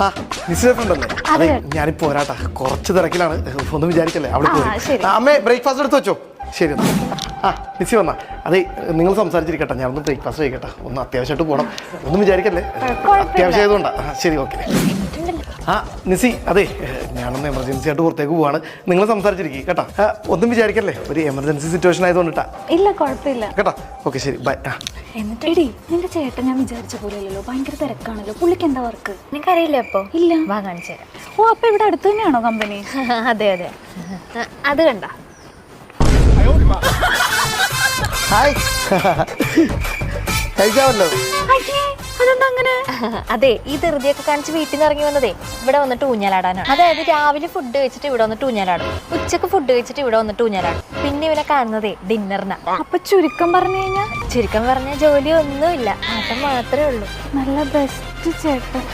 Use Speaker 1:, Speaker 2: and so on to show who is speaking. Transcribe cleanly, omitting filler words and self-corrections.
Speaker 1: ആ നിശ്ചയിട്ടുണ്ടല്ലേ? അതെ, ഞാനിപ്പോ പോരാട്ടാ, കുറച്ച് തിരക്കിലാണ്, ഒന്നും വിചാരിക്കല്ലേ. അവിടെ പോയി അമ്മേ ബ്രേക്ക്ഫാസ്റ്റ് എടുത്ത് വെച്ചോ. ശരി എന്നാ. ആ നിശ്ചി വന്നാ. അതെ, നിങ്ങൾ സംസാരിച്ചിരിക്കട്ടെ, ഞാനൊന്ന് ബ്രേക്ക്ഫാസ്റ്റ് കഴിക്കട്ടെ. ഒന്ന് അത്യാവശ്യമായിട്ട് പോകണം, ഒന്നും വിചാരിക്കല്ലേ, അത്യാവശ്യമായതുകൊണ്ടാ. ശരി, ഓക്കെ. ആ നിസി, അതെ ഞാനൊന്ന് എമർജൻസി ആയിട്ട് പുറത്തേക്ക് പോവാണ്, നിങ്ങൾ സംസാരിച്ചിരിക്കും കേട്ടോ. ഒന്നും വിചാരിക്കല്ലേ, ഒരു എമർജൻസി സിറ്റുവേഷൻ ആയതുകൊണ്ടിട്ടാ.
Speaker 2: ഇല്ല, കുഴപ്പമില്ല
Speaker 1: കേട്ടോ. ഓക്കെ, ശരി, ബൈ.
Speaker 2: എന്നിട്ടെടി നിന്റെ ചേട്ടൻ ഞാൻ വിചാരിച്ച പോലെയല്ലോ, ഭയങ്കര തിരക്കാണല്ലോ. പുള്ളിക്ക് എന്താ വർക്ക്?
Speaker 3: നിനക്കറിയില്ലേ? അപ്പൊ
Speaker 2: ഇല്ല.
Speaker 3: വാ കാണിച്ചു തരാം.
Speaker 2: ഓ, അപ്പൊ ഇവിടെ അടുത്ത് തന്നെയാണോ കമ്പനി?
Speaker 3: അതെ അതെ, അത് കണ്ട.
Speaker 1: ഹായ്, കഴിക്കാമല്ലോ.
Speaker 2: അതെന്താ അങ്ങനെ?
Speaker 3: അതെ, ഈ ധൃതിയൊക്കെ കാണിച്ച് വീട്ടിൽ നിന്ന് ഇറങ്ങി വന്നതേ ഇവിടെ വന്നിട്ട് ഊഞ്ഞാലാടാനാണ്. അതായത് രാവിലെ ഫുഡ് കഴിച്ചിട്ട് ഇവിടെ വന്നിട്ട് ഊഞ്ഞാലാടും, ഉച്ചക്ക് ഫുഡ് കഴിച്ചിട്ട് ഇവിടെ വന്നിട്ട് ഊഞ്ഞാലാടും, പിന്നെ ഇവനെ കാണുന്നതേ ഡിന്നറിനാ.
Speaker 2: അപ്പൊ ചുരുക്കം പറഞ്ഞു കഴിഞ്ഞാ?
Speaker 3: ചുരുക്കം പറഞ്ഞ ജോലി ഒന്നുമില്ല, ആട്ടം മാത്രമേ ഉള്ളൂ.
Speaker 2: നല്ല ബെസ്റ്റ് ചേട്ടൻ.